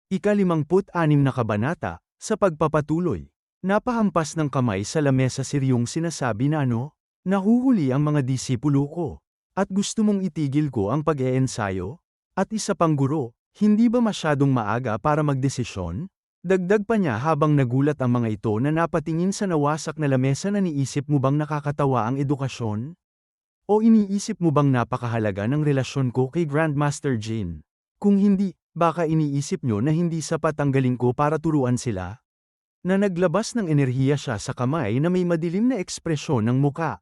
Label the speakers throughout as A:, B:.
A: Ika-56 na kabanata, sa pagpapatuloy. Napahampas ng kamay sa lamesa si Ryong sinasabi na nahuhuli ang mga disipulo ko. At gusto mong itigil ko ang pag-eensayo? At isa pang guro, hindi ba masyadong maaga para magdesisyon? Dagdag pa niya habang nagulat ang mga ito na napatingin sa nawasak na lamesa na niisip mo bang nakakatawa ang edukasyon? O iniisip mo bang napakahalaga ng relasyon ko kay Grandmaster Jin? Kung hindi, baka iniisip nyo na hindi sapat ang galing ko para turuan sila? Na naglabas ng enerhiya siya sa kamay na may madilim na ekspresyon ng muka.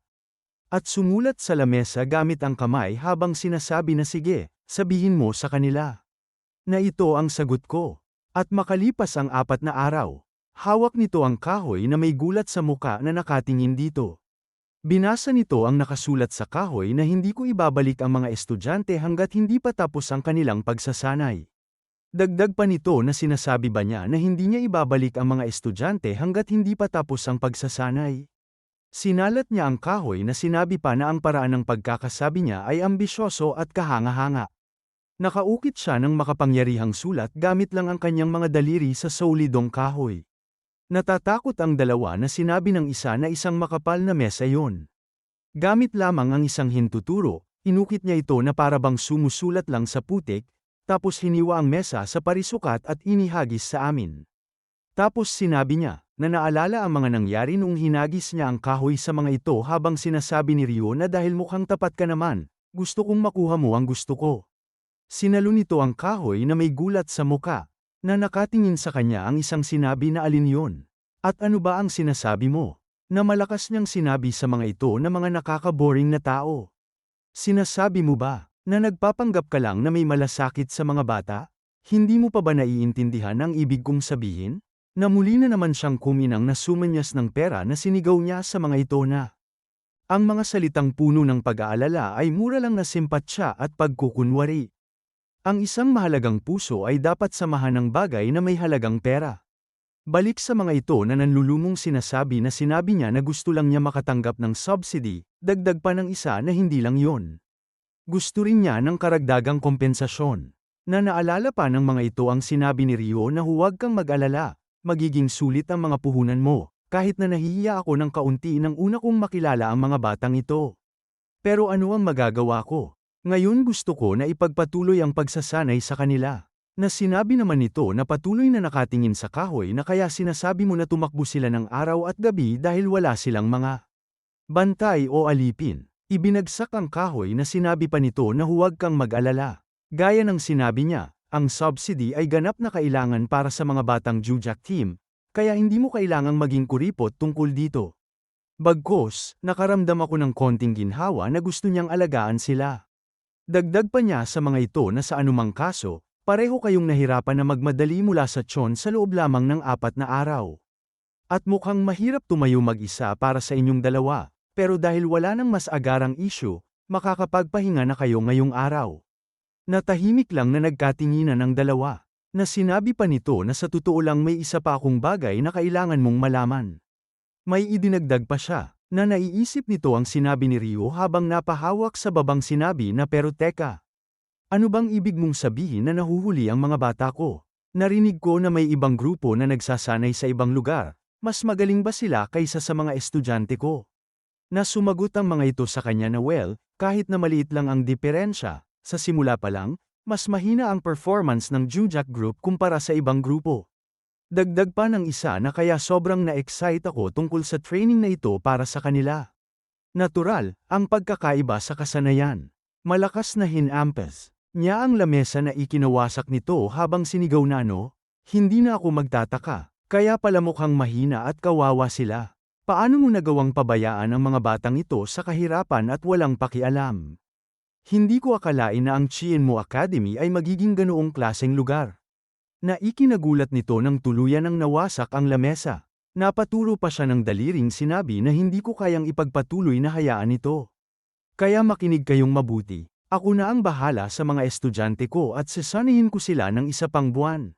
A: At sumulat sa lamesa gamit ang kamay habang sinasabi na sige, sabihin mo sa kanila. Na ito ang sagot ko. At makalipas ang 4 na araw, hawak nito ang kahoy na may gulat sa muka na nakatingin dito. Binasa nito ang nakasulat sa kahoy na hindi ko ibabalik ang mga estudyante hanggat hindi pa tapos ang kanilang pagsasanay. Dagdag pa nito na sinasabi ba niya na hindi niya ibabalik ang mga estudyante hanggat hindi pa tapos ang pagsasanay. Sinalat niya ang kahoy na sinabi pa na ang paraan ng pagkakasabi niya ay ambisyoso at kahanga-hanga. Nakaukit siya ng makapangyarihang sulat gamit lang ang kanyang mga daliri sa solidong kahoy. Natatakot ang dalawa na sinabi ng isa na isang makapal na mesa yon. Gamit lamang ang isang hintuturo, inukit niya ito na parabang sumusulat lang sa putik, tapos hiniwa ang mesa sa parisukat at inihagis sa amin. Tapos sinabi niya, na naalala ang mga nangyari noong hinagis niya ang kahoy sa mga ito habang sinasabi ni Ryo na dahil mukhang tapat ka naman, gusto kong makuha mo ang gusto ko. Sinalo nito ang kahoy na may gulat sa muka, na nakatingin sa kanya ang isang sinabi na alin yon. At ano ba ang sinasabi mo? Na malakas niyang sinabi sa mga ito na mga nakaka-boring na tao. Sinasabi mo ba na nagpapanggap ka lang na may malasakit sa mga bata? Hindi mo pa ba naiintindihan ang ibig kong sabihin? Na muli na naman siyang kuminang na sumanyas ng pera na sinigaw niya sa mga ito na. Ang mga salitang puno ng pag-aalala ay mura lang na simpatsya at pagkukunwari. Ang isang mahalagang puso ay dapat samahan ng bagay na may halagang pera. Balik sa mga ito na nanlulumong sinasabi na sinabi niya na gusto lang niya makatanggap ng subsidy, dagdag pa ng isa na hindi lang yon. Gusto rin niya ng karagdagang kompensasyon. Na naalala pa ng mga ito ang sinabi ni Ryo na huwag kang mag-alala, magiging sulit ang mga puhunan mo, kahit na nahihiya ako ng kaunti nang una kong makilala ang mga batang ito. Pero ano ang magagawa ko? Ngayon gusto ko na ipagpatuloy ang pagsasanay sa kanila. Na sinabi naman nito na patuloy na nakatingin sa kahoy na kaya sinasabi mo na tumakbo sila ng araw at gabi dahil wala silang mga bantay o alipin. Ibinagsak ang kahoy na sinabi pa nito na huwag kang mag-alala. Gaya ng sinabi niya, ang subsidy ay ganap na kailangan para sa mga batang Jujak team, kaya hindi mo kailangang maging kuripot tungkol dito. Bagkus, nakaramdam ako ng konting ginhawa na gusto niyang alagaan sila. Dagdag pa niya sa mga ito na sa anumang kaso, pareho kayong nahirapan na magmadali mula sa tiyon sa loob lamang ng 4 na araw. At mukhang mahirap tumayo mag-isa para sa inyong dalawa. Pero dahil wala nang mas agarang issue, makakapagpahinga na kayo ngayong araw. Natahimik lang na nagkatinginan ang dalawa. Na sinabi pa nito na sa totoo lang may isa pa akong bagay na kailangan mong malaman. May idinagdag pa siya, na naiisip nito ang sinabi ni Ryo habang napahawak sa babang sinabi na pero teka. Ano bang ibig mong sabihin na nahuhuli ang mga bata ko? Narinig ko na may ibang grupo na nagsasanay sa ibang lugar, mas magaling ba sila kaysa sa mga estudyante ko? Na sumagot ang mga ito sa kanya na kahit na maliit lang ang diferensya, sa simula pa lang, mas mahina ang performance ng Jujak Group kumpara sa ibang grupo. Dagdag pa ng isa na kaya sobrang na-excite ako tungkol sa training na ito para sa kanila. Natural, ang pagkakaiba sa kasanayan. Malakas na hinampes niya ang lamesa na ikinawasak nito habang sinigaw na hindi na ako magtataka, kaya pala mukhang mahina at kawawa sila. Paano mo nagawang pabayaan ang mga batang ito sa kahirapan at walang pakialam? Hindi ko akalain na ang Chienmo Academy ay magiging ganoong klaseng lugar. Na ikinagulat nito nang tuluyan ng nawasak ang lamesa. Napaturo pa siya ng daliring sinabi na hindi ko kayang ipagpatuloy na hayaan ito. Kaya makinig kayong mabuti. Ako na ang bahala sa mga estudyante ko at sasanayin ko sila ng isa pang buwan.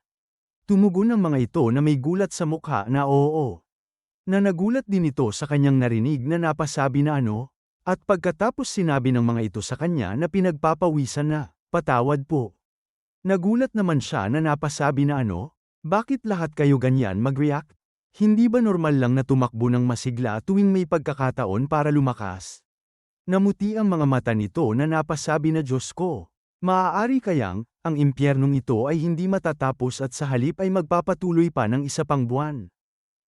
A: Tumugon ang mga ito na may gulat sa mukha na oo. Na nagulat din ito sa kanyang narinig na napasabi na at pagkatapos sinabi ng mga ito sa kanya na pinagpapawisan na, patawad po. Nagulat naman siya na napasabi na ano? Bakit lahat kayo ganyan mag-react? Hindi ba normal lang na tumakbo ng masigla tuwing may pagkakataon para lumakas? Namuti ang mga mata nito na napasabi na Diyos ko. Maaari kayang, ang impyernong ito ay hindi matatapos at sa halip ay magpapatuloy pa ng isa pang buwan.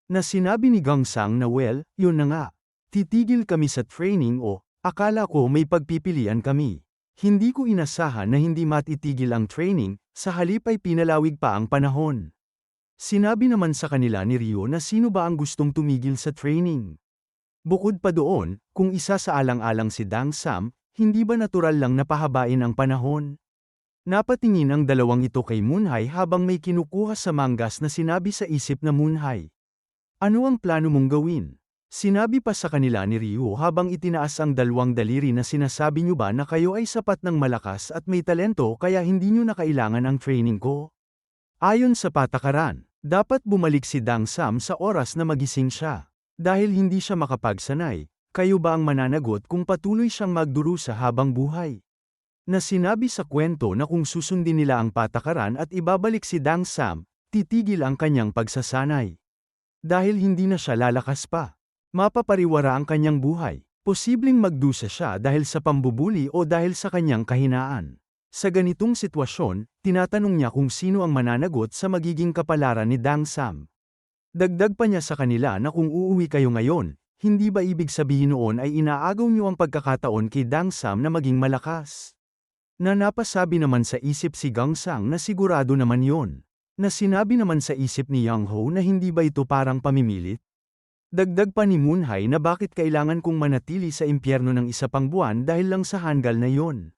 A: Na sinabi ni Gangsang na well, yun na nga. Titigil kami sa training o, akala ko may pagpipilian kami. Hindi ko inasahan na hindi matitigil ang training, sa halip ay pinalawig pa ang panahon. Sinabi naman sa kanila ni Ryo na sino ba ang gustong tumigil sa training. Bukod pa doon, kung isa sa alang-alang si Dang Sam, hindi ba natural lang na pahabain ang panahon? Napatingin ang dalawang ito kay Moonhye habang may kinukuha sa manggas na sinabi sa isip na Moonhye. Ano ang plano mong gawin? Sinabi pa sa kanila ni Ryo habang itinaas ang dalawang daliri na sinasabi niyo ba na kayo ay sapat ng malakas at may talento kaya hindi niyo na kailangan ang training ko? Ayon sa patakaran, dapat bumalik si Dang Sam sa oras na magising siya. Dahil hindi siya makapagsanay, kayo ba ang mananagot kung patuloy siyang magdurusa habang buhay? Na sinabi sa kwento na kung susundin nila ang patakaran at ibabalik si Dang Sam, titigil ang kanyang pagsasanay. Dahil hindi na siya lalakas pa. Mapapariwara ang kanyang buhay. Posibleng magdusa siya dahil sa pambubuli o dahil sa kanyang kahinaan. Sa ganitong sitwasyon, tinatanong niya kung sino ang mananagot sa magiging kapalaran ni Dang Sam. Dagdag pa niya sa kanila na kung uuwi kayo ngayon, hindi ba ibig sabihin noon ay inaagaw niyo ang pagkakataon kay Dang Sam na maging malakas? Na napasabi naman sa isip si Gangsang na sigurado naman yon. Na sinabi naman sa isip ni Yang Ho na hindi ba ito parang pamimilit? Dagdag pa ni Moonhye na bakit kailangan kong manatili sa impyerno ng isa pang buwan dahil lang sa hanggal na yon.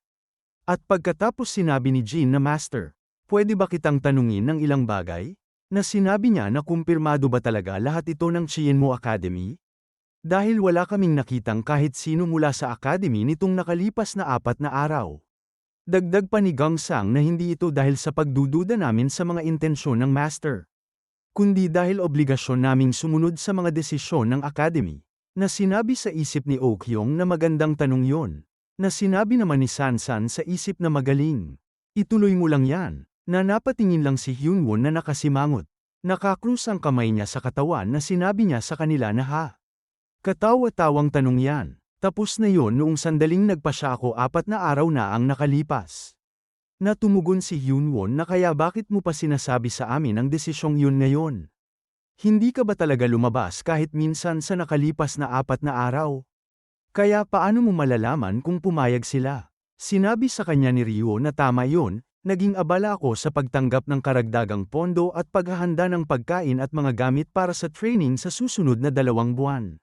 A: At pagkatapos sinabi ni Jin na Master, pwede ba kitang tanungin ng ilang bagay? Na sinabi niya na kumpirmado ba talaga lahat ito ng Chienmo Academy? Dahil wala kaming nakitang kahit sino mula sa academy nitong nakalipas na 4 na araw. Dagdag pa ni Gangsang na hindi ito dahil sa pagdududa namin sa mga intensyon ng Master. Kundi dahil obligasyon naming sumunod sa mga desisyon ng Academy. Na sinabi sa isip ni Okyong na magandang tanong yon. Na sinabi naman ni Sansan sa isip na magaling. Ituloy mo lang yan. Na napatingin lang si Hyunwon na nakasimangot. Nakakrus ang kamay niya sa katawan na sinabi niya sa kanila na ha. Katawa-tawang tanong yan. Tapos na yon noong sandaling nagpa siya ako 4 na araw na ang nakalipas. Natumugon si Hyunwon na kaya bakit mo pa sinasabi sa amin ang desisyong yun ngayon? Hindi ka ba talaga lumabas kahit minsan sa nakalipas na 4 na araw? Kaya paano mo malalaman kung pumayag sila? Sinabi sa kanya ni Ryo na tama yon, naging abala ako sa pagtanggap ng karagdagang pondo at paghahanda ng pagkain at mga gamit para sa training sa susunod na 2 buwan.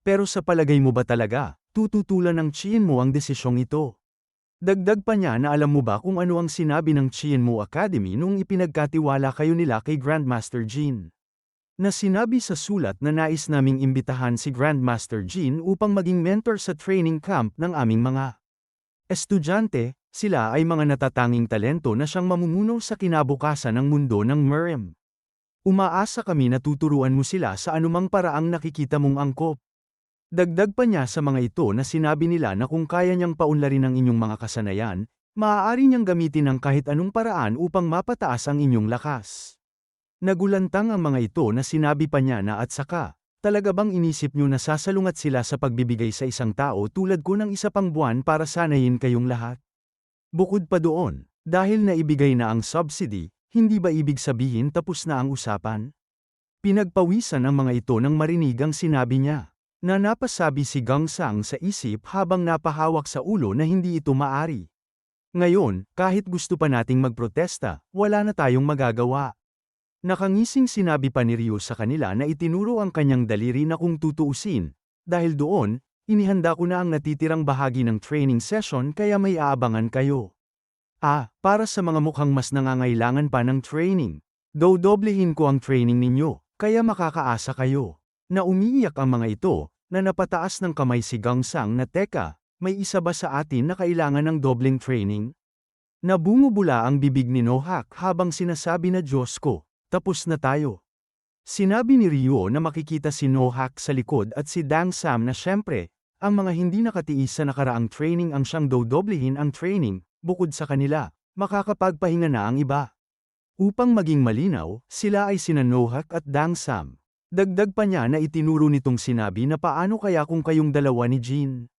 A: Pero sa palagay mo ba talaga, tututulan ng Chienmo ang desisyong ito? Dagdag pa niya na alam mo ba kung ano ang sinabi ng Chienmo Academy nung ipinagkatiwala kayo nila kay Grandmaster Jin? Na sinabi sa sulat na nais naming imbitahan si Grandmaster Jin upang maging mentor sa training camp ng aming mga estudyante, sila ay mga natatanging talento na siyang mamumuno sa kinabukasan ng mundo ng Merem. Umaasa kami na tuturuan mo sila sa anumang paraang nakikita mong angkop. Dagdag pa niya sa mga ito na sinabi nila na kung kaya niyang paunlarin ang inyong mga kasanayan, maaari niyang gamitin ang kahit anong paraan upang mapataas ang inyong lakas. Nagulantang ang mga ito na sinabi pa niya na at saka, talaga bang inisip niyo na sasalungat sila sa pagbibigay sa isang tao tulad ko ng isa pang buwan para sanayin kayong lahat? Bukod pa doon, dahil naibigay na ang subsidy, hindi ba ibig sabihin tapos na ang usapan? Pinagpawisan ang mga ito nang marinig ang sinabi niya. Na napasabi si Gangsang sa isip habang napahawak sa ulo na hindi ito maari. Ngayon, kahit gusto pa nating magprotesta, wala na tayong magagawa. Nakangising sinabi pa ni Ryo sa kanila na itinuro ang kanyang daliri na kung tutuusin, dahil doon, inihanda ko na ang natitirang bahagi ng training session kaya may aabangan kayo. Para sa mga mukhang mas nangangailangan pa ng training, doblehin ko ang training ninyo, kaya makakaasa kayo. Na umiiyak ang mga ito, na napataas ng kamay si Gangsang na teka, may isa ba sa atin na kailangan ng dobleng training? Nabumubula ang bibig ni Nohak habang sinasabi na Diyos ko, tapos na tayo. Sinabi ni Ryo na makikita si Nohak sa likod at si Dang Sam na syempre, ang mga hindi nakatiis sa nakaraang training ang siyang dodoblehin ang training, bukod sa kanila, makakapagpahinga na ang iba. Upang maging malinaw, sila ay sina Nohak at Dang Sam. Dagdag pa niya na itinuro nitong sinabi na paano kaya kung kayong dalawa ni Jin.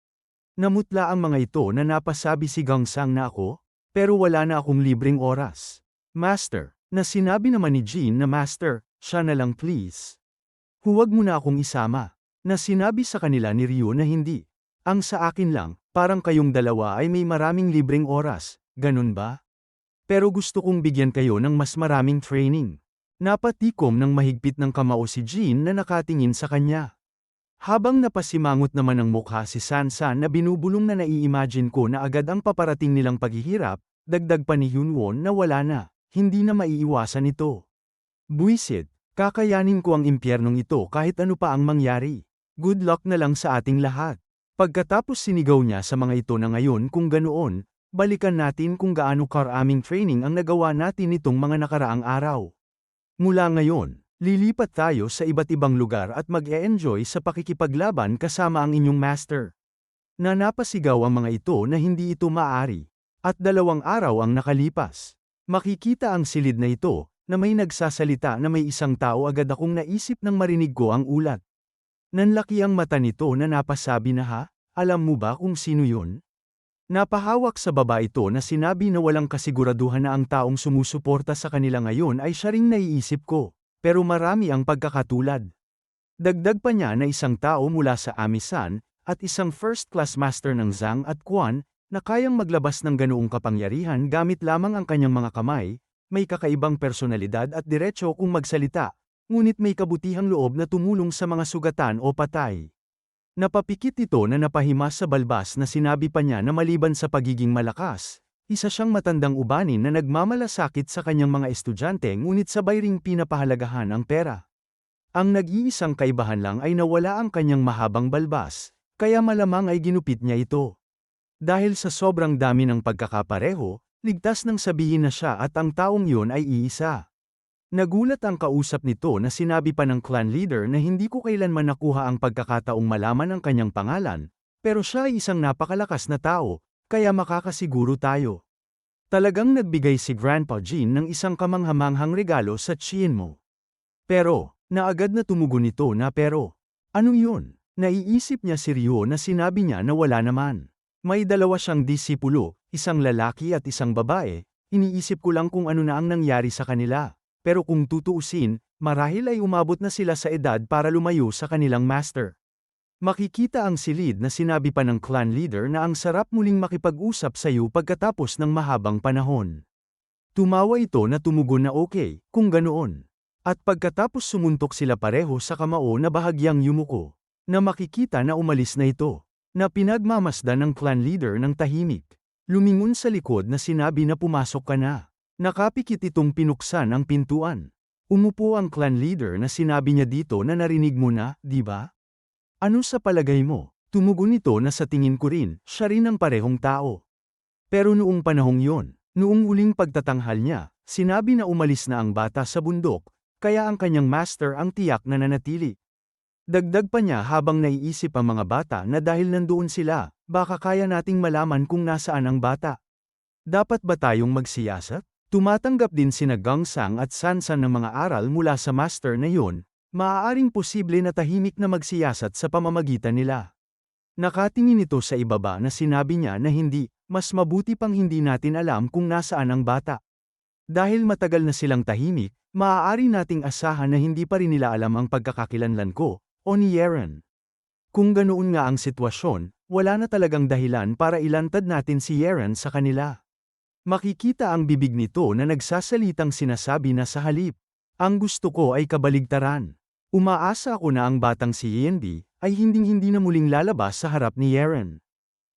A: Namutla ang mga ito na napasabi si Gangsang na ako, pero wala na akong libreng oras. Master, na sinabi naman ni Jin na Master, siya na lang please. Huwag mo na akong isama. Na sinabi sa kanila ni Ryo na hindi. Ang sa akin lang, parang kayong dalawa ay may maraming libreng oras, ganun ba? Pero gusto kong bigyan kayo ng mas maraming training. Napatikom ng mahigpit ng kamao si Jin na nakatingin sa kanya. Habang napasimangot naman ang mukha si Sansan na binubulong na nai-imagine ko na agad ang paparating nilang paghihirap, dagdag pa ni Hyunwon na wala na, hindi na maiiwasan ito. Buwisit, kakayanin ko ang impyernong ito kahit ano pa ang mangyari. Good luck na lang sa ating lahat. Pagkatapos sinigaw niya sa mga ito na ngayon kung ganoon, balikan natin kung gaano karaming training ang nagawa natin nitong mga nakaraang araw. Mula ngayon, lilipat tayo sa iba't ibang lugar at mag-e-enjoy sa pakikipaglaban kasama ang inyong master. Napasigaw ang mga ito na hindi ito maaari. At 2 araw ang nakalipas. Makikita ang silid na ito, na may nagsasalita na may isang tao agad akong naisip nang marinig ko ang ulat. Nanlaki ang mata nito na napasabi na ha, alam mo ba kung sino yun? Napahawak sa baba ito na sinabi na walang kasiguraduhan na ang taong sumusuporta sa kanila ngayon ay siya ring naiisip ko, pero marami ang pagkakatulad. Dagdag pa niya na isang tao mula sa Amisan, at isang first-class master ng Zhang at Quan, na kayang maglabas ng ganoong kapangyarihan gamit lamang ang kanyang mga kamay, may kakaibang personalidad at diretso kung magsalita, ngunit may kabutihang loob na tumulong sa mga sugatan o patay. Napapikit ito na napahimas sa balbas na sinabi pa niya na maliban sa pagiging malakas, isa siyang matandang ubanin na nagmamalasakit sa kanyang mga estudyante ngunit sabay ring pinapahalagahan ang pera. Ang nag-iisang kaibahan lang ay nawala ang kanyang mahabang balbas, kaya malamang ay ginupit niya ito. Dahil sa sobrang dami ng pagkakapareho, ligtas nang sabihin na siya at ang taong yun ay iisa. Nagulat ang kausap nito na sinabi pa ng clan leader na hindi ko kailanman nakuha ang pagkakataong malaman ang kanyang pangalan, pero siya ay isang napakalakas na tao, kaya makakasiguro tayo. Talagang nagbigay si Grandpa Jin ng isang kamanghamanghang regalo sa tiyan mo. Pero, naagad na tumugon ito na pero, ano yun? Naiisip niya si Ryo na sinabi niya na wala naman. May 2 siyang disipulo, isang lalaki at isang babae, iniisip ko lang kung ano na ang nangyari sa kanila. Pero kung tutuusin, marahil ay umabot na sila sa edad para lumayo sa kanilang master. Makikita ang silid na sinabi pa ng clan leader na ang sarap muling makipag-usap sa iyo pagkatapos ng mahabang panahon. Tumawa ito na tumugon na okay, kung ganoon. At pagkatapos sumuntok sila pareho sa kamao na bahagyang yumuko, na makikita na umalis na ito, na pinagmamasdan ng clan leader ng tahimik. Lumingon sa likod na sinabi na pumasok ka na. Nakapikit itong pinuksan ang pintuan. Umupo ang clan leader na sinabi niya dito na narinig mo na, di ba? Ano sa palagay mo? Tumugon ito na sa tingin ko rin, siya rin ang parehong tao. Pero noong panahong yon, noong huling pagtatanghal niya, sinabi na umalis na ang bata sa bundok, kaya ang kanyang master ang tiyak na nanatili. Dagdag pa niya habang naiisip ang mga bata na dahil nandoon sila, baka kaya nating malaman kung nasaan ang bata. Dapat ba tayong magsiyasat? Tumatanggap din sina Gangsang at Sansan ng mga aral mula sa master na yun, maaaring posible na tahimik na magsiyasat sa pamamagitan nila. Nakatingin ito sa ibaba na sinabi niya na hindi, mas mabuti pang hindi natin alam kung nasaan ang bata. Dahil matagal na silang tahimik, maaari nating asahan na hindi pa rin nila alam ang pagkakakilanlan ko, o ni Yeren. Kung ganoon nga ang sitwasyon, wala na talagang dahilan para ilantad natin si Yeren sa kanila. Makikita ang bibig nito na nagsasalitang sinasabi na sa halip, ang gusto ko ay kabaligtaran. Umaasa ako na ang batang si Yendi ay hinding-hindi na muling lalabas sa harap ni Yeren.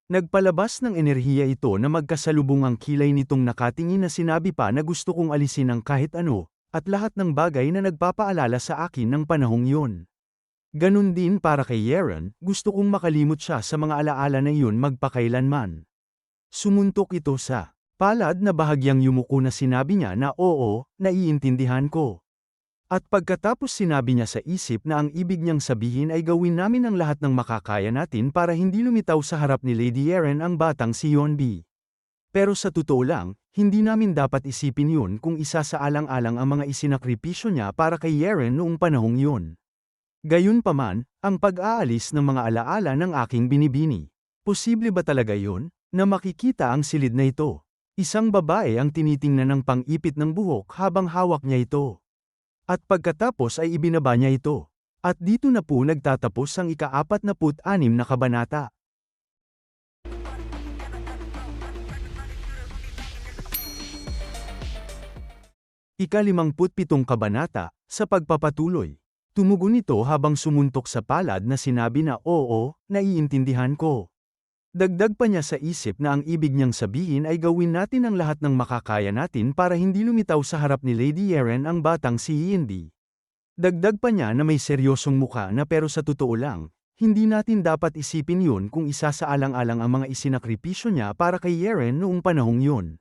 A: Nagpalabas ng enerhiya ito na magkasalubong ang kilay nitong nakatingin na sinabi pa na gusto kong alisin ang kahit ano, at lahat ng bagay na nagpapaalala sa akin ng panahong yun. Ganun din para kay Yeren, gusto kong makalimot siya sa mga alaala na iyon magpakailanman. Sumuntok ito sa palad na bahagyang yumuko na sinabi niya na oo, naiintindihan ko. At pagkatapos sinabi niya sa isip na ang ibig niyang sabihin ay gawin namin ang lahat ng makakaya natin para hindi lumitaw sa harap ni Lady Yeren ang batang si Yeonbi. Pero sa totoo lang, hindi namin dapat isipin yun kung isa sa alang-alang ang mga isinakripisyo niya para kay Yeren noong panahong yun. Gayunpaman, ang pag-aalis ng mga alaala ng aking binibini. Posible ba talaga yun, na makikita ang silid na ito? Isang babae ang tinitingnan ng pang-ipit ng buhok habang hawak niya ito. At pagkatapos ay ibinaba niya ito. At dito na po nagtatapos ang ika-46 na kabanata. Ika-57 kabanata, sa pagpapatuloy. Tumugon ito habang sumuntok sa palad na sinabi na oo, naiintindihan ko. Dagdag pa niya sa isip na ang ibig niyang sabihin ay gawin natin ang lahat ng makakaya natin para hindi lumitaw sa harap ni Lady Yeren ang batang si Yeonbi. Dagdag pa niya na may seryosong mukha na pero sa totoo lang, hindi natin dapat isipin yun kung isa sa alang-alang ang mga isinakripisyo niya para kay Yeren noong panahong yun.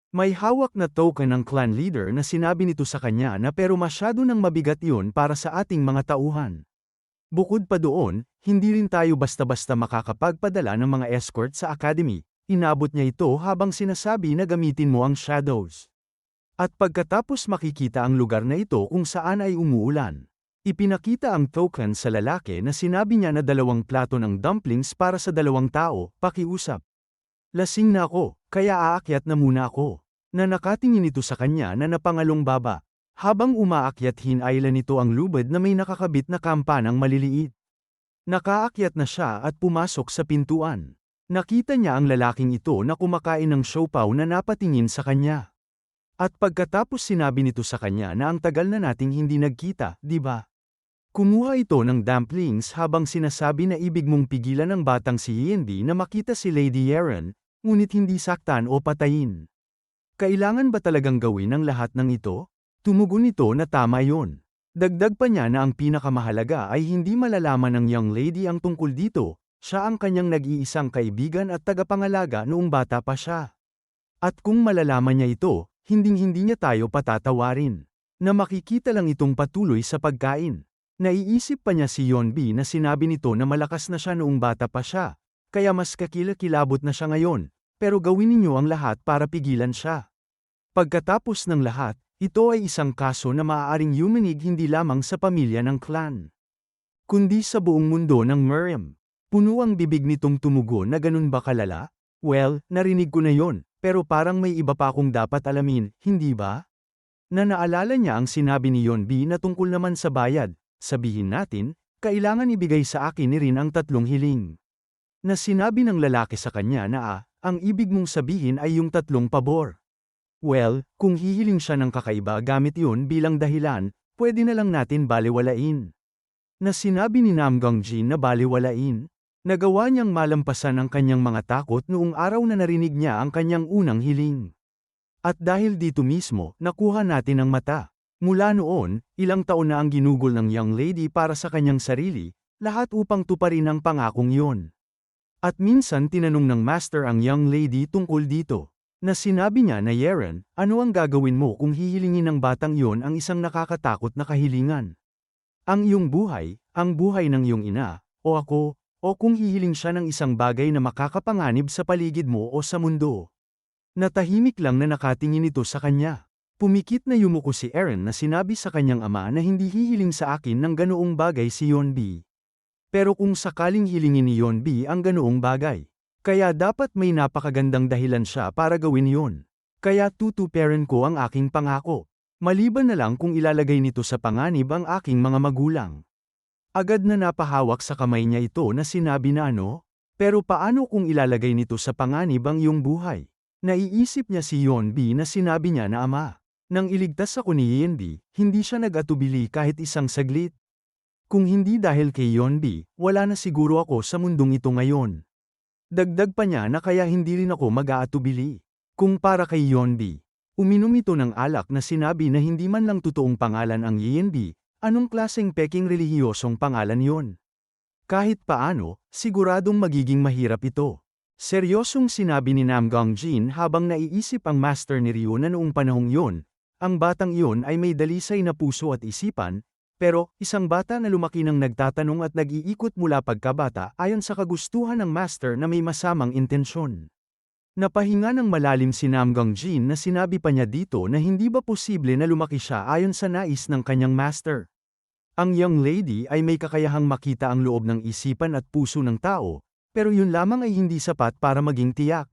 A: May hawak na token ng clan leader na sinabi nito sa kanya na pero masyado nang mabigat yun para sa ating mga tauhan. Bukod pa doon, hindi rin tayo basta-basta makakapagpadala ng mga escort sa academy. Inabot niya ito habang sinasabi na gamitin mo ang shadows. At pagkatapos makikita ang lugar na ito kung saan ay umuulan. Ipinakita ang token sa lalaki na sinabi niya na 2 plato ng dumplings para sa 2 tao, pakiusap. Lasing na ako, kaya aakyat na muna ako. Na nakatingin ito sa kanya na napangalong baba. Habang umaakyat hinailan nito ang lubid na may nakakabit na kampanang maliliit. Nakaakyat na siya at pumasok sa pintuan. Nakita niya ang lalaking ito na kumakain ng siopaw na napatingin sa kanya. At pagkatapos sinabi nito sa kanya na ang tagal na nating hindi nagkita, di ba? Kumuha ito ng dumplings habang sinasabi na ibig mong pigilan ng batang si Yeonbi na makita si Lady Yeren, ngunit hindi saktan o patayin. Kailangan ba talagang gawin ang lahat ng ito? Tumugon ito na tama yon. Dagdag pa niya na ang pinakamahalaga ay hindi malalaman ng young lady ang tungkol dito, siya ang kanyang nag-iisang kaibigan at tagapangalaga noong bata pa siya. At kung malalaman niya ito, hinding-hindi niya tayo patatawarin. Na makikita lang itong patuloy sa pagkain. Naiisip pa niya si Yeonbi na sinabi nito na malakas na siya noong bata pa siya, kaya mas kakilakilabot na siya ngayon, pero gawin ninyo ang lahat para pigilan siya. Pagkatapos ng lahat, ito ay isang kaso na maaaring yumanig hindi lamang sa pamilya ng clan, kundi sa buong mundo ng Miriam. Puno ang bibig nitong tumugon na ganun ba kalala? Well, narinig ko na yon, pero parang may iba pa akong dapat alamin, hindi ba? Na naalala niya ang sinabi ni Yeonbi na tungkol naman sa bayad, sabihin natin, kailangan ibigay sa akin ni Rin ang 3 hiling. Na sinabi ng lalaki sa kanya na ang ibig mong sabihin ay yung 3 pabor. Well, kung hihiling siya ng kakaiba gamit yun bilang dahilan, pwede na lang natin baliwalain. Na sinabi ni Nam Gongjin na baliwalain, nagawa niyang malampasan ang kanyang mga takot noong araw na narinig niya ang kanyang unang hiling. At dahil dito mismo, nakuha natin ang mata. Mula noon, ilang taon na ang ginugol ng young lady para sa kanyang sarili, lahat upang tuparin ang pangakong yon. At minsan tinanong ng master ang young lady tungkol dito. Na sinabi niya na Yeren, ano ang gagawin mo kung hihilingin ng batang yon ang isang nakakatakot na kahilingan? Ang iyong buhay, ang buhay ng iyong ina, o ako, o kung hihiling siya ng isang bagay na makakapanganib sa paligid mo o sa mundo. Natahimik lang na nakatingin ito sa kanya. Pumikit na yumuko si Eren na sinabi sa kanyang ama na hindi hihiling sa akin ng ganoong bagay si Yeonbi. Pero kung sakaling hilingin ni Yeonbi ang ganoong bagay, kaya dapat may napakagandang dahilan siya para gawin yon. Kaya tutuparin ko ang aking pangako. Maliban na lang kung ilalagay nito sa panganib ang aking mga magulang. Agad na napahawak sa kamay niya ito na sinabi na ano? Pero paano kung ilalagay nito sa panganib ang iyong buhay? Naiisip niya si Yeonbi na sinabi niya na ama. Nang iligtas ako ni Yeonbi, hindi siya nag-atubili kahit isang saglit. Kung hindi dahil kay Yeonbi, wala na siguro ako sa mundong ito ngayon. Dagdag pa niya na kaya hindi rin ako mag-aatubili. Kung para kay Yeonbi, uminom ito ng alak na sinabi na hindi man lang totoong pangalan ang Yeonbi, anong klaseng peking relihiyosong pangalan yon? Kahit paano, siguradong magiging mahirap ito. Seryosong sinabi ni Nam Gongjin habang naiisip ang master ni Ryu na noong panahong yon, ang batang iyon ay may dalisay na puso at isipan, pero, isang bata na lumaki nang nagtatanong at nag-iikot mula pagkabata ayon sa kagustuhan ng master na may masamang intensyon. Napahinga ng malalim si Namgang Jin na sinabi pa niya dito na hindi ba posible na lumaki siya ayon sa nais ng kanyang master. Ang young lady ay may kakayahang makita ang loob ng isipan at puso ng tao, pero yun lamang ay hindi sapat para maging tiyak.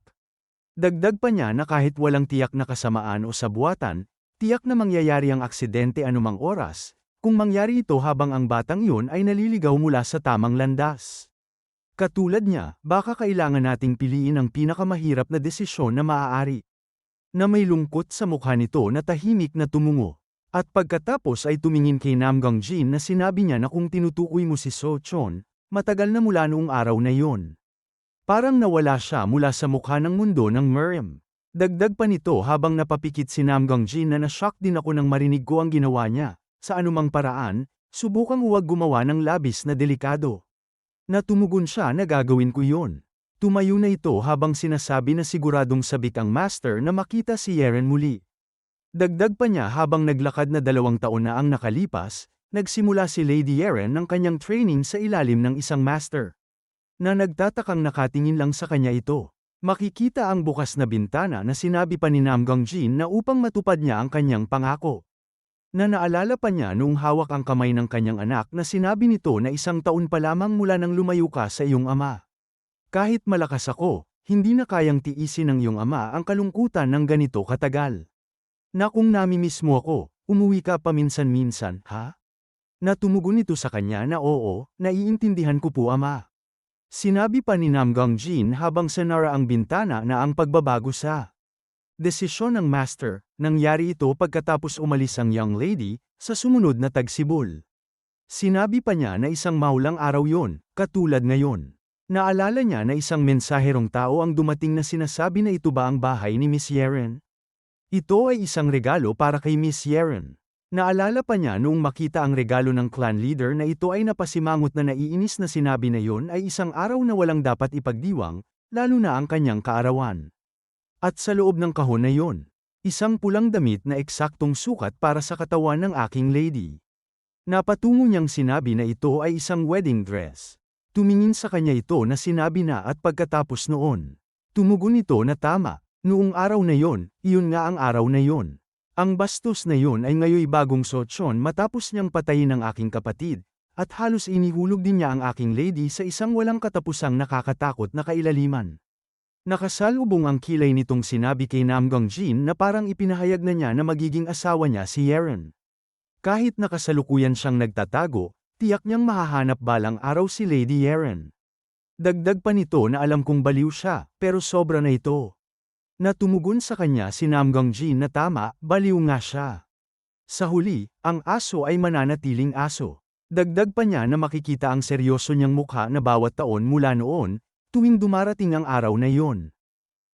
A: Dagdag pa niya na kahit walang tiyak na kasamaan o sabuatan, tiyak na mangyayari ang aksidente anumang oras, kung mangyari ito habang ang batang yun ay naliligaw mula sa tamang landas. Katulad niya, baka kailangan nating piliin ang pinakamahirap na desisyon na maaari. Na may lungkot sa mukha nito na tahimik na tumungo. At pagkatapos ay tumingin kay Namgang Jin na sinabi niya na kung tinutukoy mo si So Chon, matagal na mula noong araw na yon. Parang nawala siya mula sa mukha ng mundo ng Miriam. Dagdag pa nito habang napapikit si Namgang Jin na na-shock din ako nang marinig ko ang ginawa niya. Sa anumang paraan, subukang huwag gumawa ng labis na delikado. Natumugon siya na gagawin ko yon. Tumayo na ito habang sinasabi na siguradong sabik ang master na makita si Yeren muli. Dagdag pa niya habang naglakad na 2 taon na ang nakalipas, nagsimula si Lady Yeren ng kanyang training sa ilalim ng isang master. Na nagtatakang nakatingin lang sa kanya ito. Makikita ang bukas na bintana na sinabi pa ni Namgang Jin na upang matupad niya ang kanyang pangako. Na naalala pa niya noong hawak ang kamay ng kanyang anak na sinabi nito na 1 taon pa lamang mula nang lumayo ka sa iyong ama. Kahit malakas ako, hindi na kayang tiisin ng iyong ama ang kalungkutan ng ganito katagal. Na kung namimiss mo ako, umuwi ka paminsan-minsan, ha? Natumugon ito sa kanya na oo, naiintindihan ko po ama. Sinabi pa ni Namgang Jin habang sinara ang bintana na ang pagbabago sa desisyon ng master. Nangyari ito pagkatapos umalis ang young lady, sa sumunod na tagsibol. Sinabi pa niya na isang maulang araw yon, katulad ngayon. Naalala niya na isang mensaherong tao ang dumating na sinasabi na ito ba ang bahay ni Miss Yeren? Ito ay isang regalo para kay Miss Yeren. Naalala pa niya noong makita ang regalo ng clan leader na ito ay napasimangot na naiinis na sinabi na yon ay isang araw na walang dapat ipagdiwang, lalo na ang kanyang kaarawan. At sa loob ng kahon na yon, isang pulang damit na eksaktong sukat para sa katawan ng aking lady. Napatungo niyang sinabi na ito ay isang wedding dress. Tumingin sa kanya ito na sinabi na at pagkatapos noon. Tumugon ito na tama, noong araw na yon, iyon nga ang araw na yon. Ang bastos na yon ay ngayoy bagong sotsyon matapos niyang patayin ang aking kapatid, at halos inihulog din niya ang aking lady sa isang walang katapusang nakakatakot na kailaliman. Nakasalubong ang kilay nitong sinabi kay Namgang Jin na parang ipinahayag na niya na magiging asawa niya si Yeren. Kahit nakasalukuyan siyang nagtatago, tiyak niyang mahahanap balang araw si Lady Yeren. Dagdag pa nito na alam kong baliw siya, pero sobra na ito. Natumugon sa kanya si Namgang Jin na tama, baliw nga siya. Sa huli, ang aso ay mananatiling aso. Dagdag pa niya na makikita ang seryoso niyang mukha na bawat taon mula noon, tuwing dumarating ang araw na yon.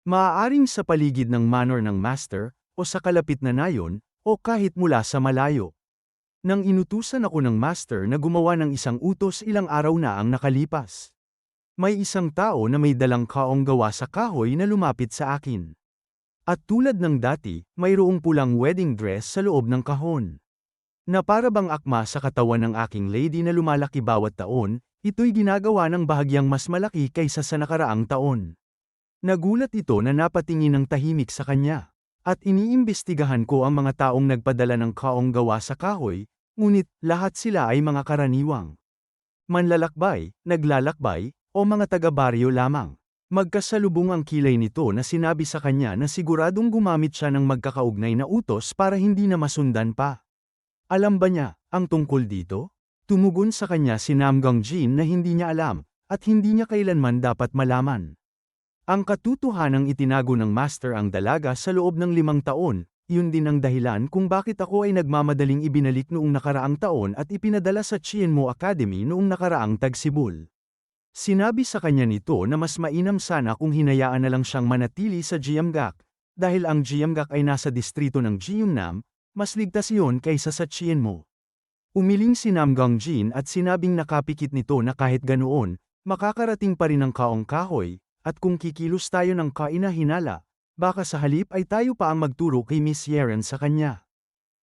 A: Maaaring sa paligid ng manor ng master, o sa kalapit na nayon, o kahit mula sa malayo. Nang inutusan ako ng master na gumawa ng isang utos ilang araw na ang nakalipas. May isang tao na may dalang kaong gawa sa kahoy na lumapit sa akin. At tulad ng dati, mayroong pulang wedding dress sa loob ng kahon. Na para bang akma sa katawan ng aking lady na lumalaki bawat taon, ito'y ginagawa ng bahagyang mas malaki kaysa sa nakaraang taon. Nagulat ito na napatingin ng tahimik sa kanya. At iniimbestigahan ko ang mga taong nagpadala ng kaong gawa sa kahoy, ngunit lahat sila ay mga karaniwang manlalakbay, naglalakbay, o mga taga-baryo lamang. Magkasalubong ang kilay nito na sinabi sa kanya na siguradong gumamit siya ng magkakaugnay na utos para hindi na masundan pa. Alam ba niya ang tungkol dito? Tumugon sa kanya si Namgang Jin na hindi niya alam, at hindi niya kailanman dapat malaman. Ang katotohanang itinago ng master ang dalaga sa loob ng 5 taon, yun din ang dahilan kung bakit ako ay nagmamadaling ibinalik noong nakaraang taon at ipinadala sa Chienmo Academy noong nakaraang tagsibol. Sinabi sa kanya nito na mas mainam sana kung hinayaan na lang siyang manatili sa Jeonggak, dahil ang Jeonggak ay nasa distrito ng Jeonnam, mas ligtas iyon kaysa sa Chienmo. Umiling si Namgang Jin at sinabing nakapikit nito na kahit ganoon, makakarating pa rin ang kaong kahoy, at kung kikilos tayo ng kainahinala, baka sa halip ay tayo pa ang magturo kay Miss Yeren sa kanya.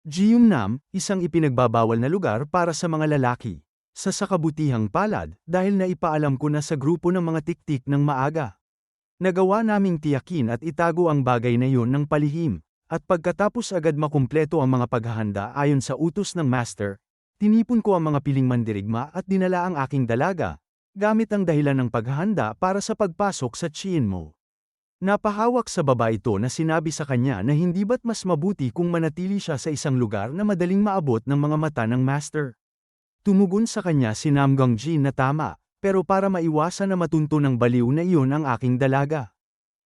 A: Jeonnam, isang ipinagbabawal na lugar para sa mga lalaki. Sa sakabutihang palad, dahil naipaalam ko na sa grupo ng mga tiktik ng maaga. Nagawa naming tiyakin at itago ang bagay na iyon ng palihim, at pagkatapos agad makumpleto ang mga paghahanda ayon sa utos ng master, tinipon ko ang mga piling mandirigma at dinala ang aking dalaga, gamit ang dahilan ng paghahanda para sa pagpasok sa tiyan mo. Napahawak sa baba ito na sinabi sa kanya na hindi ba't mas mabuti kung manatili siya sa isang lugar na madaling maabot ng mga mata ng master. Tumugon sa kanya si Namgang Jin na tama, pero para maiwasan na matunto ng baliw na iyon ang aking dalaga.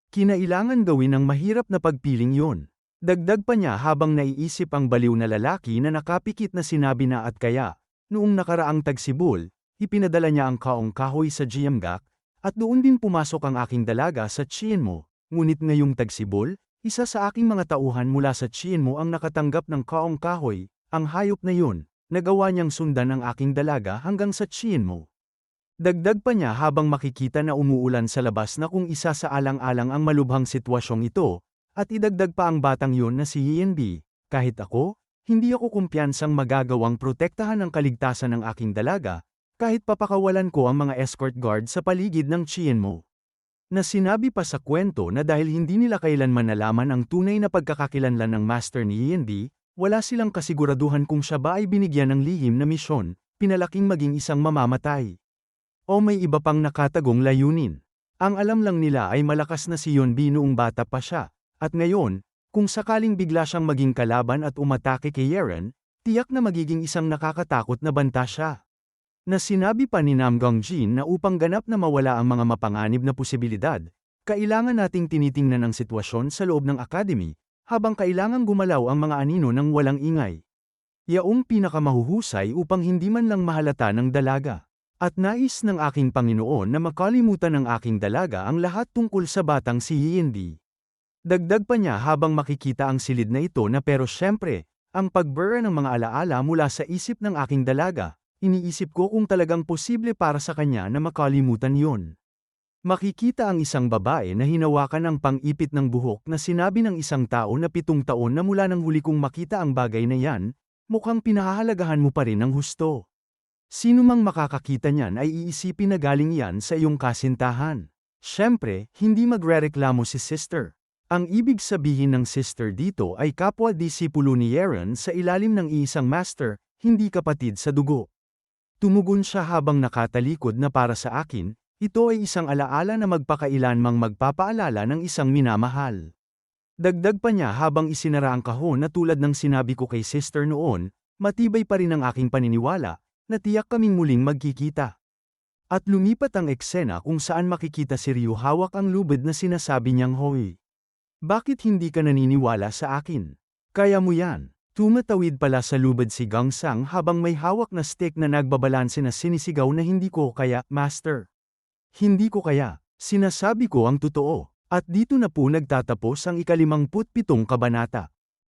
A: Kinailangan gawin ang mahirap na pagpiling iyon. Dagdag pa niya habang naiisip ang baliw na lalaki na nakapikit na sinabi na at kaya, noong nakaraang tagsibol, ipinadala niya ang kaong kahoy sa Jiamgak, at doon din pumasok ang aking dalaga sa tiyan mo, ngunit ngayong tagsibol, isa sa aking mga tauhan mula sa tiyan mo ang nakatanggap ng kaong kahoy, ang hayop na yun, nagawa niyang sundan ang aking dalaga hanggang sa tiyan mo. Dagdag pa niya habang makikita na umuulan sa labas na kung isa sa alang-alang ang malubhang sitwasyong ito, at idagdag pa ang batang yun na si Yenbi, kahit ako, hindi ako kumpiyansang magagawang protektahan ang kaligtasan ng aking dalaga, kahit papakawalan ko ang mga escort guard sa paligid ng tiyan mo. Na sinabi pa sa kwento na dahil hindi nila kailanman nalaman ang tunay na pagkakakilanlan ng master ni Yenbi, wala silang kasiguraduhan kung siya ba ay binigyan ng lihim na misyon, pinalaking maging isang mamamatay. O may iba pang nakatagong layunin. Ang alam lang nila ay malakas na si Yeonbi noong bata pa siya, at ngayon, kung sakaling bigla siyang maging kalaban at umatake kay Yeren, tiyak na magiging isang nakakatakot na banta siya. Na sinabi pa ni Namgang Jin na upang ganap na mawala ang mga mapanganib na posibilidad, kailangan nating tinitingnan ang sitwasyon sa loob ng academy, habang kailangang gumalaw ang mga anino ng walang ingay. Yaong pinakamahuhusay upang hindi man lang mahalata ng dalaga. At nais ng aking Panginoon na makalimutan ng aking dalaga ang lahat tungkol sa batang si Yeonbi. Dagdag pa niya habang makikita ang silid na ito na pero syempre, ang pagbura ng mga alaala mula sa isip ng aking dalaga, iniisip ko kung talagang posible para sa kanya na makalimutan yon. Makikita ang isang babae na hinawakan ang pang-ipit ng buhok na sinabi ng isang tao na 7 taon na mula nang huli kong makita ang bagay na yan, mukhang pinahahalagahan mo pa rin ng husto. Sino mang makakakita niyan ay iisipin na galing yan sa iyong kasintahan. Siyempre, hindi magrereklamo si sister. Ang ibig sabihin ng sister dito ay kapwa-disipulo ni Yeren sa ilalim ng iisang master, hindi kapatid sa dugo. Tumugon siya habang nakatalikod na para sa akin, ito ay isang alaala na magpakailanmang magpapaalala ng isang minamahal. Dagdag pa niya habang isinara ang kahon na tulad ng sinabi ko kay sister noon, matibay pa rin ang aking paniniwala, na tiyak kaming muling magkikita. At lumipat ang eksena kung saan makikita si Ryu hawak ang lubid na sinasabi niyang hoy. Bakit hindi ka naniniwala sa akin? Kaya mo yan. Tumatawid pala sa lubid si Gangsang habang may hawak na stick na nagbabalanse na sinisigaw na hindi ko kaya, master. Hindi ko kaya, sinasabi ko ang totoo. At dito na po nagtatapos ang ika-57 kabanata.